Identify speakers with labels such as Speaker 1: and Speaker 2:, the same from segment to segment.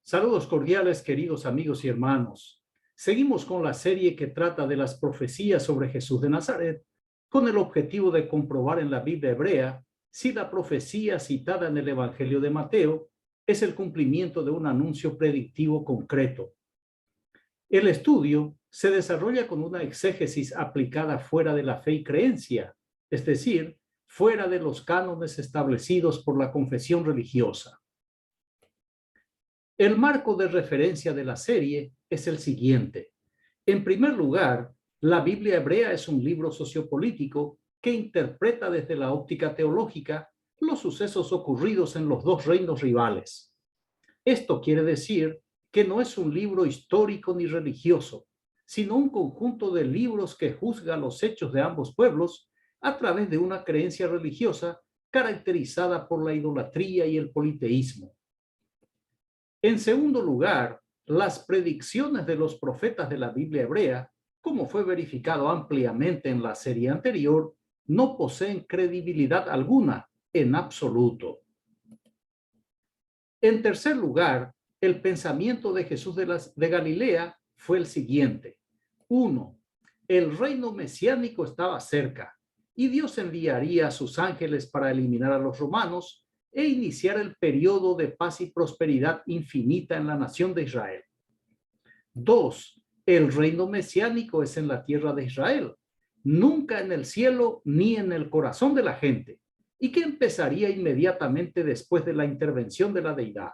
Speaker 1: Saludos cordiales, queridos amigos y hermanos. Seguimos con la serie que trata de las profecías sobre Jesús de Nazaret, con el objetivo de comprobar en la Biblia hebrea si la profecía citada en el Evangelio de Mateo es el cumplimiento de un anuncio predictivo concreto. El estudio se desarrolla con una exégesis aplicada fuera de la fe y creencia, es decir, fuera de los cánones establecidos por la confesión religiosa. El marco de referencia de la serie es el siguiente. En primer lugar, la Biblia hebrea es un libro sociopolítico que interpreta desde la óptica teológica los sucesos ocurridos en los dos reinos rivales. Esto quiere decir que no es un libro histórico ni religioso, sino un conjunto de libros que juzga los hechos de ambos pueblos a través de una creencia religiosa caracterizada por la idolatría y el politeísmo. En segundo lugar, las predicciones de los profetas de la Biblia hebrea, como fue verificado ampliamente en la serie anterior, no poseen credibilidad alguna en absoluto. En tercer lugar, el pensamiento de Jesús de Galilea fue el siguiente. 1. El reino mesiánico estaba cerca y Dios enviaría a sus ángeles para eliminar a los romanos e iniciar el periodo de paz y prosperidad infinita en la nación de Israel. 2. El reino mesiánico es en la tierra de Israel, nunca en el cielo ni en el corazón de la gente, y que empezaría inmediatamente después de la intervención de la deidad.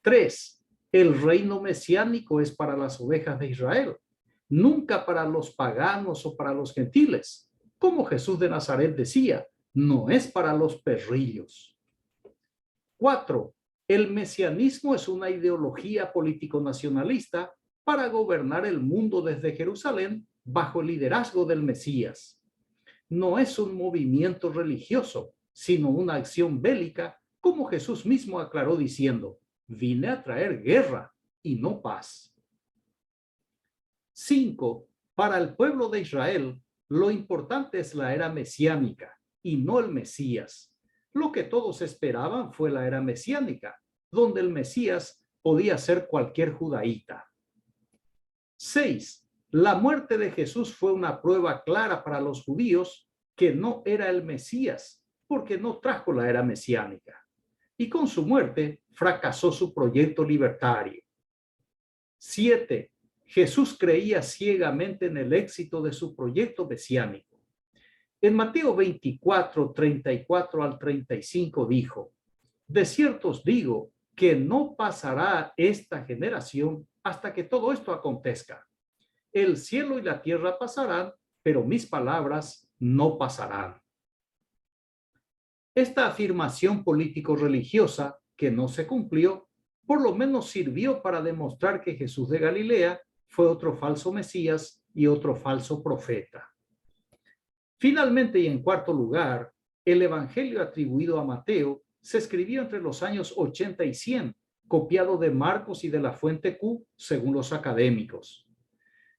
Speaker 1: 3. El reino mesiánico es para las ovejas de Israel, nunca para los paganos o para los gentiles. Como Jesús de Nazaret decía, no es para los perrillos. 4. El mesianismo es una ideología político-nacionalista para gobernar el mundo desde Jerusalén bajo el liderazgo del Mesías. No es un movimiento religioso, sino una acción bélica, como Jesús mismo aclaró diciendo, vine a traer guerra y no paz. 5. Para el pueblo de Israel, lo importante es la era mesiánica y no el Mesías. Lo que todos esperaban fue la era mesiánica, donde el Mesías podía ser cualquier judaíta. 6. La muerte de Jesús fue una prueba clara para los judíos que no era el Mesías, porque no trajo la era mesiánica. Y con su muerte fracasó su proyecto libertario. 7. Jesús creía ciegamente en el éxito de su proyecto mesiánico. En Mateo 24, 34 al 35 dijo, de cierto os digo que no pasará esta generación hasta que todo esto acontezca. El cielo y la tierra pasarán, pero mis palabras no pasarán. Esta afirmación político-religiosa, que no se cumplió, por lo menos sirvió para demostrar que Jesús de Galilea fue otro falso Mesías y otro falso profeta. Finalmente, y en cuarto lugar, el evangelio atribuido a Mateo se escribió entre los años 80 y 100, copiado de Marcos y de la fuente Q, según los académicos.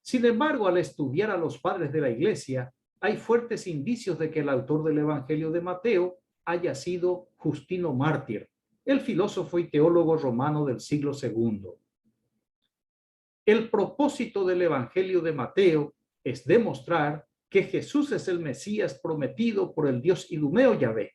Speaker 1: Sin embargo, al estudiar a los padres de la iglesia, hay fuertes indicios de que el autor del evangelio de Mateo haya sido Justino Mártir, el filósofo y teólogo romano del siglo II. El propósito del evangelio de Mateo es demostrar que Jesús es el Mesías prometido por el Dios idumeo Yahvé.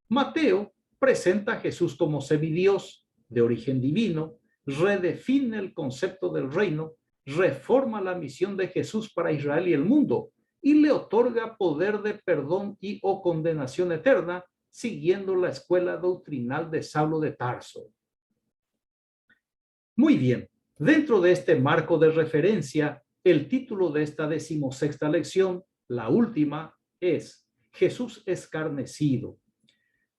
Speaker 1: Mateo presenta a Jesús como semidios de origen divino, redefine el concepto del reino, reforma la misión de Jesús para Israel y el mundo y le otorga poder de perdón y o condenación eterna siguiendo la escuela doctrinal de Saulo de Tarso. Muy bien, dentro de este marco de referencia, el título de esta 16ª lección, la última, es Jesús escarnecido.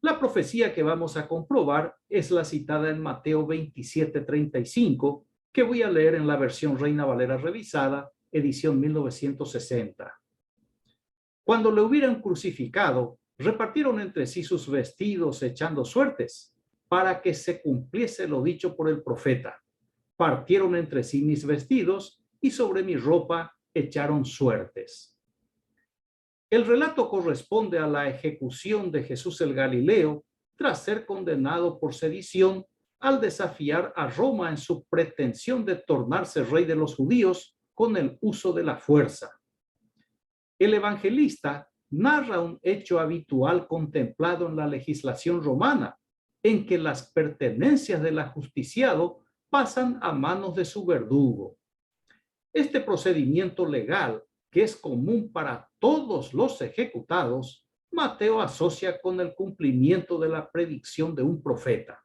Speaker 1: La profecía que vamos a comprobar es la citada en Mateo 27:35, que voy a leer en la versión Reina Valera revisada, edición 1960. Cuando le hubieran crucificado, repartieron entre sí sus vestidos echando suertes, para que se cumpliese lo dicho por el profeta. Partieron entre sí mis vestidos y sobre mi ropa echaron suertes. El relato corresponde a la ejecución de Jesús el Galileo tras ser condenado por sedición al desafiar a Roma en su pretensión de tornarse rey de los judíos con el uso de la fuerza. El evangelista narra un hecho habitual contemplado en la legislación romana, en que las pertenencias del ajusticiado pasan a manos de su verdugo. Este procedimiento legal, que es común para todos los ejecutados, Mateo asocia con el cumplimiento de la predicción de un profeta.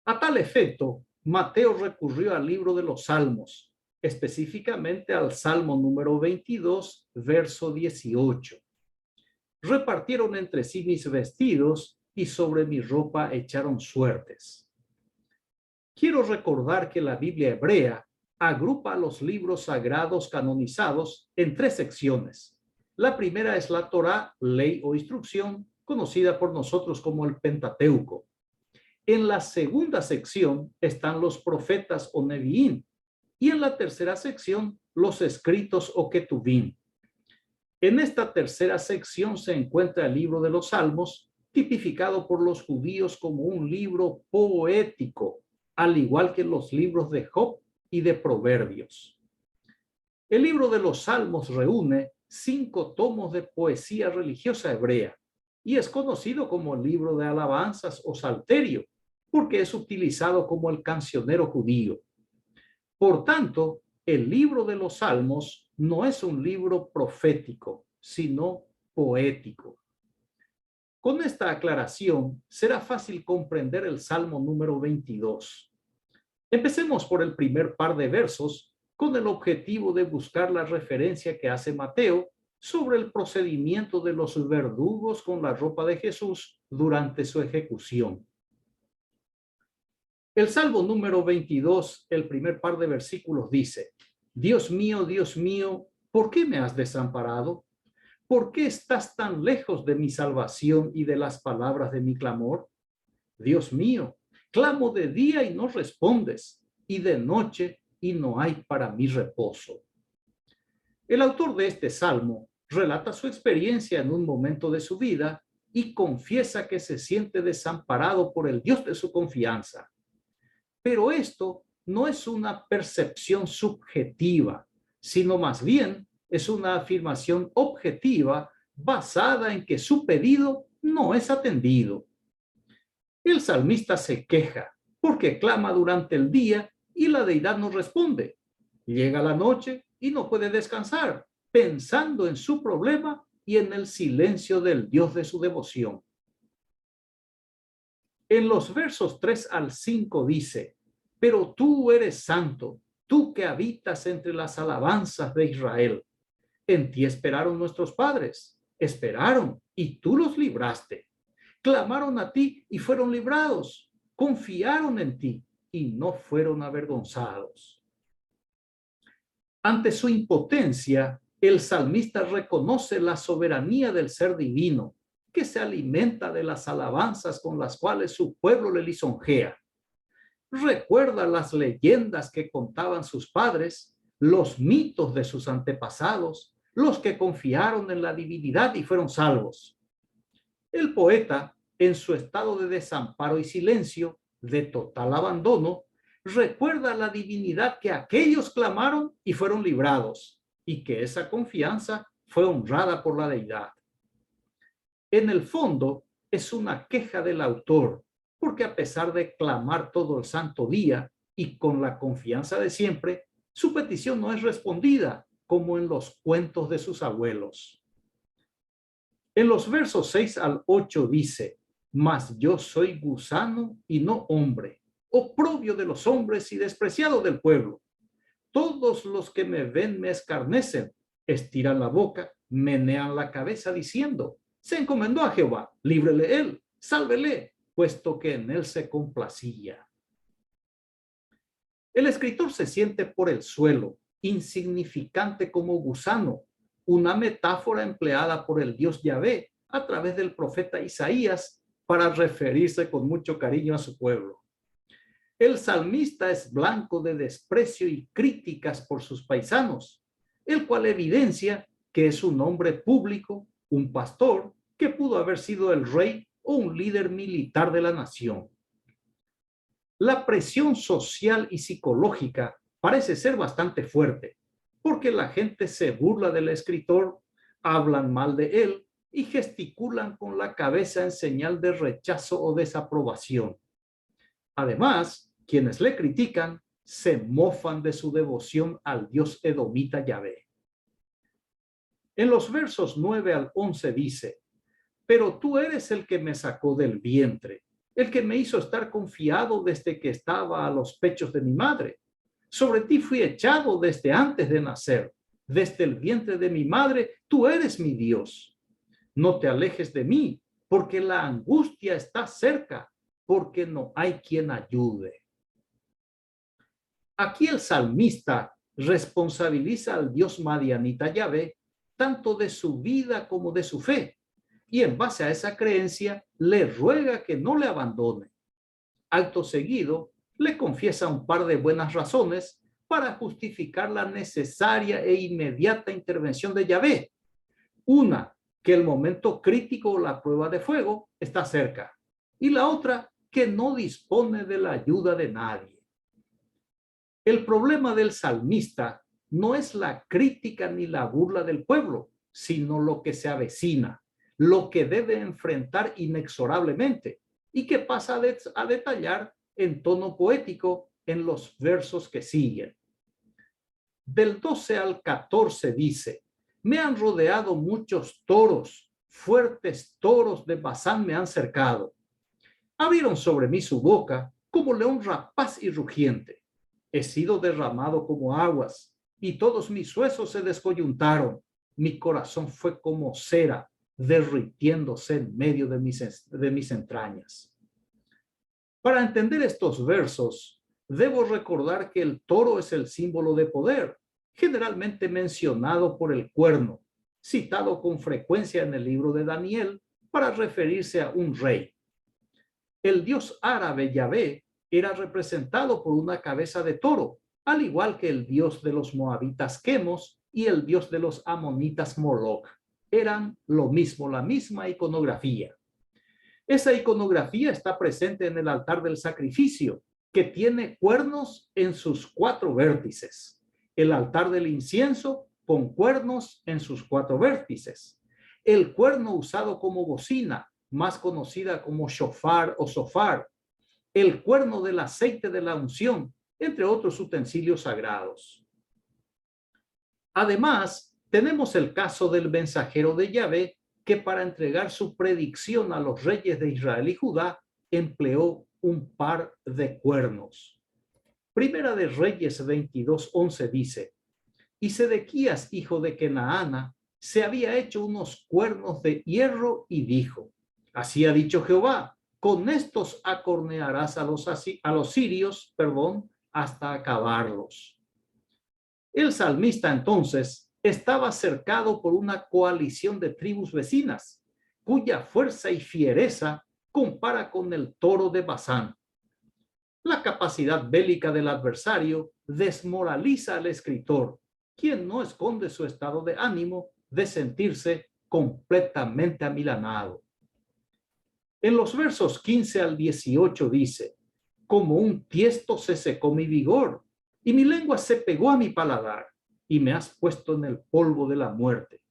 Speaker 1: A tal efecto, Mateo recurrió al libro de los Salmos, específicamente al Salmo número 22, verso 18. Repartieron entre sí mis vestidos y sobre mi ropa echaron suertes. Quiero recordar que la Biblia hebrea agrupa los libros sagrados canonizados en tres secciones. La primera es la Torá, ley o instrucción, conocida por nosotros como el Pentateuco. En la segunda sección están los profetas o neviín, y en la tercera sección los escritos o ketubín. En esta tercera sección se encuentra el libro de los Salmos, tipificado por los judíos como un libro poético, al igual que los libros de Job y de Proverbios. El libro de los Salmos reúne 5 tomos de poesía religiosa hebrea y es conocido como el libro de alabanzas o salterio, porque es utilizado como el cancionero judío. Por tanto, el libro de los Salmos no es un libro profético, sino poético. Con esta aclaración, será fácil comprender el Salmo número 22. Empecemos por el primer par de versos, con el objetivo de buscar la referencia que hace Mateo sobre el procedimiento de los verdugos con la ropa de Jesús durante su ejecución. El Salmo número 22, el primer par de versículos dice: Dios mío, ¿por qué me has desamparado? ¿Por qué estás tan lejos de mi salvación y de las palabras de mi clamor? Dios mío, clamo de día y no respondes, y de noche y no hay para mí reposo. El autor de este salmo relata su experiencia en un momento de su vida y confiesa que se siente desamparado por el Dios de su confianza. Pero esto no es una percepción subjetiva, sino más bien es una afirmación objetiva basada en que su pedido no es atendido. El salmista se queja porque clama durante el día y la deidad no responde. Llega la noche y no puede descansar, pensando en su problema y en el silencio del Dios de su devoción. En los versos 3 al 5 dice: pero tú eres santo, tú que habitas entre las alabanzas de Israel. En ti esperaron nuestros padres, esperaron y tú los libraste. Clamaron a ti y fueron librados, confiaron en ti y no fueron avergonzados. Ante su impotencia, el salmista reconoce la soberanía del ser divino, que se alimenta de las alabanzas con las cuales su pueblo le lisonjea. Recuerda las leyendas que contaban sus padres, los mitos de sus antepasados, los que confiaron en la divinidad y fueron salvos. El poeta, en su estado de desamparo y silencio, de total abandono, recuerda la divinidad que aquellos clamaron y fueron librados, y que esa confianza fue honrada por la deidad. En el fondo, es una queja del autor, porque a pesar de clamar todo el santo día y con la confianza de siempre, su petición no es respondida, como en los cuentos de sus abuelos. En los versos 6 al 8 dice: mas yo soy gusano y no hombre, oprobio de los hombres y despreciado del pueblo. Todos los que me ven me escarnecen, estiran la boca, menean la cabeza diciendo: se encomendó a Jehová, líbrele él, sálvele, puesto que en él se complacía. El escritor se siente por el suelo, insignificante como gusano, una metáfora empleada por el Dios Yahvé a través del profeta Isaías para referirse con mucho cariño a su pueblo. El salmista es blanco de desprecio y críticas por sus paisanos, el cual evidencia que es un hombre público, un pastor, que pudo haber sido el rey o un líder militar de la nación. La presión social y psicológica parece ser bastante fuerte, porque la gente se burla del escritor, hablan mal de él y gesticulan con la cabeza en señal de rechazo o desaprobación. Además, quienes le critican se mofan de su devoción al dios edomita Yahvé. En los versos 9 al 11 dice: pero tú eres el que me sacó del vientre, el que me hizo estar confiado desde que estaba a los pechos de mi madre. Sobre ti fui echado desde antes de nacer. Desde el vientre de mi madre, tú eres mi Dios. No te alejes de mí, porque la angustia está cerca, porque no hay quien ayude. Aquí el salmista responsabiliza al Dios madianita Yahvé tanto de su vida como de su fe, y en base a esa creencia le ruega que no le abandone. Acto seguido, le confiesa un par de buenas razones para justificar la necesaria e inmediata intervención de Yahvé. Una, que el momento crítico o la prueba de fuego está cerca, y la otra, que no dispone de la ayuda de nadie. El problema del salmista no es la crítica ni la burla del pueblo, sino lo que se avecina, lo que debe enfrentar inexorablemente y que pasa a detallar en tono poético en los versos que siguen. Del 12 al 14 dice: me han rodeado muchos toros, fuertes toros de Basán me han cercado. Abrieron sobre mí su boca como león rapaz y rugiente. He sido derramado como aguas y todos mis huesos se descoyuntaron. Mi corazón fue como cera, derritiéndose en medio de mis entrañas. Para entender estos versos, debo recordar que el toro es el símbolo de poder, generalmente mencionado por el cuerno, citado con frecuencia en el libro de Daniel para referirse a un rey. El dios árabe Yahvé era representado por una cabeza de toro, al igual que el dios de los moabitas Quemos y el dios de los amonitas Moloch. Eran lo mismo, la misma iconografía. Esa iconografía está presente en el altar del sacrificio, que tiene cuernos en sus 4 vértices. El altar del incienso con cuernos en sus 4 vértices. El cuerno usado como bocina, más conocida como shofar o sofar. El cuerno del aceite de la unción, entre otros utensilios sagrados. Además, tenemos el caso del mensajero de Yahvé, que para entregar su predicción a los reyes de Israel y Judá, empleó un par de cuernos. Primera de Reyes 22:11 dice: y Sedequías, hijo de Kenaana, se había hecho unos cuernos de hierro y dijo: así ha dicho Jehová, con estos acornearás a los sirios, hasta acabarlos. El salmista entonces estaba cercado por una coalición de tribus vecinas, cuya fuerza y fiereza compara con el toro de Basán. La capacidad bélica del adversario desmoraliza al escritor, quien no esconde su estado de ánimo de sentirse completamente amilanado. En los versos 15 al 18 dice: como un tiesto se secó mi vigor, y mi lengua se pegó a mi paladar, y me has puesto en el polvo de la muerte.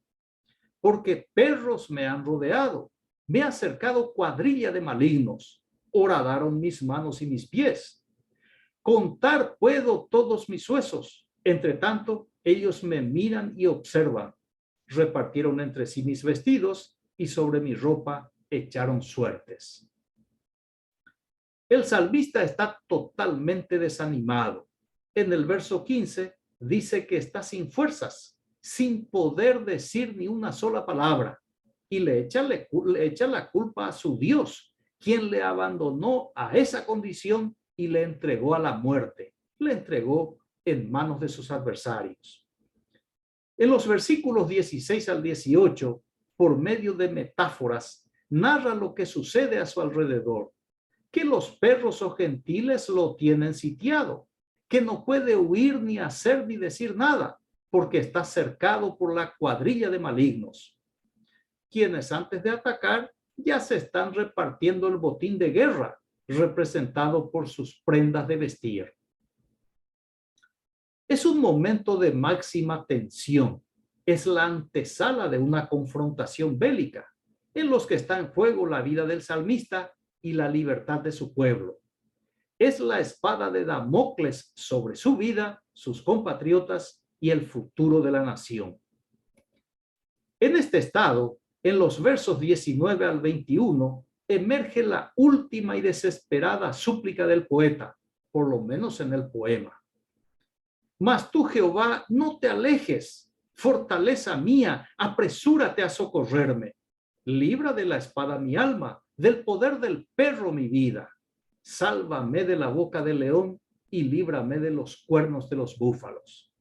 Speaker 1: Porque perros me han rodeado, me ha cercado cuadrilla de malignos, horadaron mis manos y mis pies. Contar puedo todos mis huesos, entre tanto ellos me miran y observan. Repartieron entre sí mis vestidos, y sobre mi ropa echaron suertes. El salmista está totalmente desanimado. En el verso 15 dice que está sin fuerzas, sin poder decir ni una sola palabra, y le echa la culpa a su Dios, quien le abandonó a esa condición y le entregó a la muerte, le entregó en manos de sus adversarios. En los versículos 16 al 18, por medio de metáforas, narra lo que sucede a su alrededor, que los perros o gentiles lo tienen sitiado, que no puede huir ni hacer ni decir nada, porque está cercado por la cuadrilla de malignos, quienes antes de atacar ya se están repartiendo el botín de guerra, representado por sus prendas de vestir. Es un momento de máxima tensión. Es la antesala de una confrontación bélica en los que está en juego la vida del salmista y la libertad de su pueblo. Es la espada de Damocles sobre su vida, sus compatriotas y el futuro de la nación. En este estado, en los versos 19 al 21, emerge la última y desesperada súplica del poeta, por lo menos en el poema. Mas tú, Jehová, no te alejes, fortaleza mía, apresúrate a socorrerme. Libra de la espada mi alma, del poder del perro mi vida. Sálvame de la boca del león y líbrame de los cuernos de los búfalos.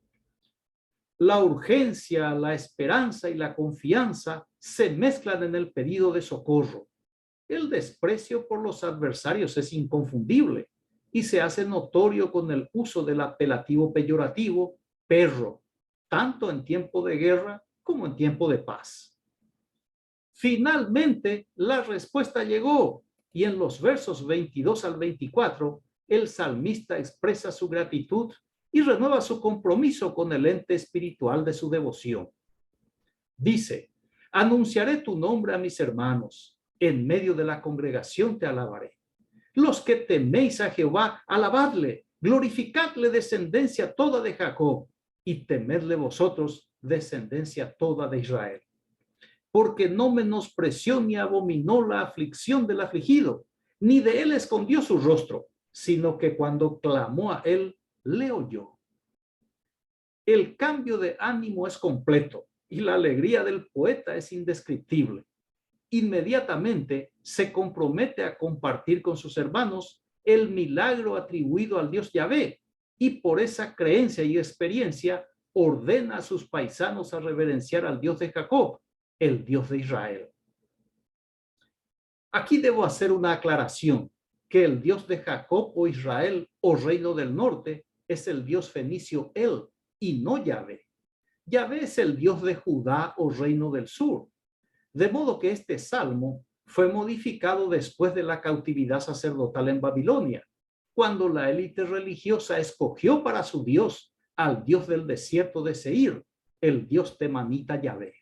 Speaker 1: La urgencia, la esperanza y la confianza se mezclan en el pedido de socorro. El desprecio por los adversarios es inconfundible y se hace notorio con el uso del apelativo peyorativo perro, tanto en tiempo de guerra como en tiempo de paz. Finalmente, la respuesta llegó y en los versos 22 al 24, el salmista expresa su gratitud y renueva su compromiso con el ente espiritual de su devoción. Dice, anunciaré tu nombre a mis hermanos, en medio de la congregación te alabaré. Los que teméis a Jehová, alabadle, glorificadle descendencia toda de Jacob, y temedle vosotros descendencia toda de Israel. Porque no menospreció ni abominó la aflicción del afligido, ni de él escondió su rostro, sino que cuando clamó a él, le oyó. El cambio de ánimo es completo y la alegría del poeta es indescriptible. Inmediatamente se compromete a compartir con sus hermanos el milagro atribuido al Dios Yahvé y por esa creencia y experiencia ordena a sus paisanos a reverenciar al Dios de Jacob, el Dios de Israel. Aquí debo hacer una aclaración, que el Dios de Jacob o Israel o Reino del Norte es el Dios fenicio El y no Yahvé. Yahvé es el Dios de Judá o Reino del Sur. De modo que este salmo fue modificado después de la cautividad sacerdotal en Babilonia, cuando la élite religiosa escogió para su Dios al Dios del desierto de Seir, el Dios temanita Yahvé.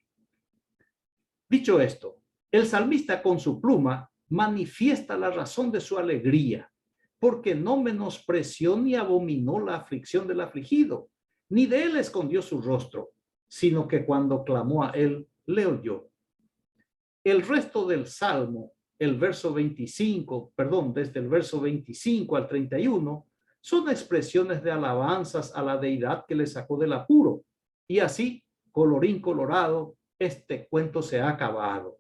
Speaker 1: Dicho esto, el salmista con su pluma manifiesta la razón de su alegría, porque no menospreció ni abominó la aflicción del afligido, ni de él escondió su rostro, sino que cuando clamó a él, le oyó. El resto del salmo, desde el verso 25 al 31, son expresiones de alabanzas a la deidad que le sacó del apuro. Y así, colorín colorado, este cuento se ha acabado.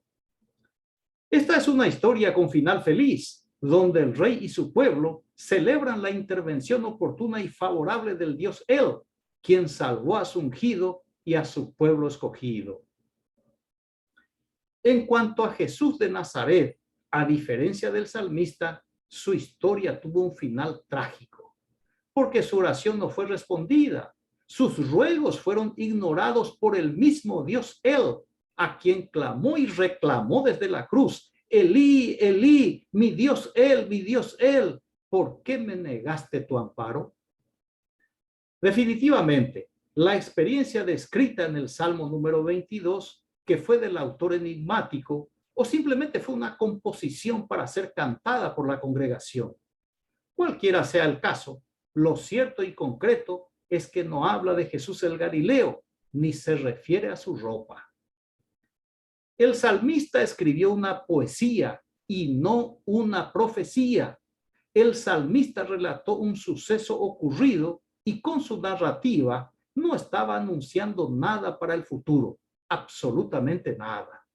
Speaker 1: Esta es una historia con final feliz, donde el rey y su pueblo celebran la intervención oportuna y favorable del Dios El, quien salvó a su ungido y a su pueblo escogido. En cuanto a Jesús de Nazaret, a diferencia del salmista, su historia tuvo un final trágico, porque su oración no fue respondida. Sus ruegos fueron ignorados por el mismo Dios El, a quien clamó y reclamó desde la cruz: Elí, Elí, mi Dios El, ¿por qué me negaste tu amparo? Definitivamente, la experiencia descrita en el Salmo número 22, que fue del autor enigmático, o simplemente fue una composición para ser cantada por la congregación. Cualquiera sea el caso, lo cierto y concreto es que no habla de Jesús el Galileo, ni se refiere a su ropa. El salmista escribió una poesía y no una profecía. El salmista relató un suceso ocurrido y con su narrativa no estaba anunciando nada para el futuro, absolutamente nada.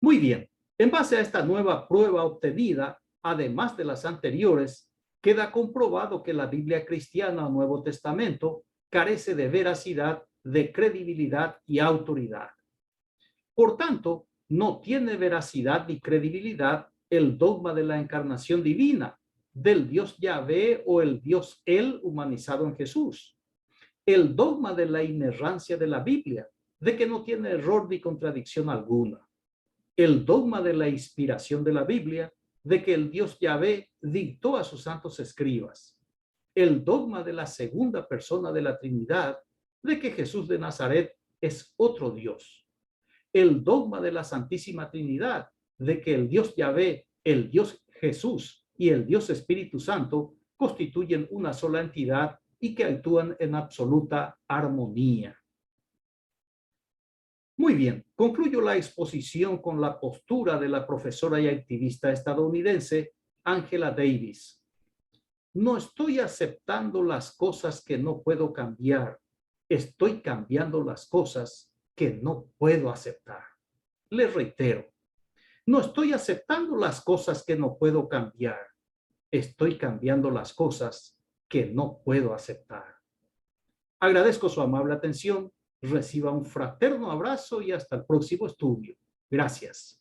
Speaker 1: Muy bien, en base a esta nueva prueba obtenida, además de las anteriores, queda comprobado que la Biblia cristiana o Nuevo Testamento carece de veracidad, de credibilidad y autoridad. Por tanto, no tiene veracidad ni credibilidad el dogma de la encarnación divina, del Dios Yahvé o el Dios El humanizado en Jesús. El dogma de la inerrancia de la Biblia, de que no tiene error ni contradicción alguna. El dogma de la inspiración de la Biblia, de que el Dios Yahvé dictó a sus santos escribas, el dogma de la segunda persona de la Trinidad, de que Jesús de Nazaret es otro Dios, el dogma de la Santísima Trinidad, de que el Dios Yahvé, el Dios Jesús y el Dios Espíritu Santo constituyen una sola entidad y que actúan en absoluta armonía. Muy bien, concluyo la exposición con la postura de la profesora y activista estadounidense Angela Davis. No estoy aceptando las cosas que no puedo cambiar, estoy cambiando las cosas que no puedo aceptar. Les reitero, no estoy aceptando las cosas que no puedo cambiar, estoy cambiando las cosas que no puedo aceptar. Agradezco su amable atención. Reciba un fraterno abrazo y hasta el próximo estudio. Gracias.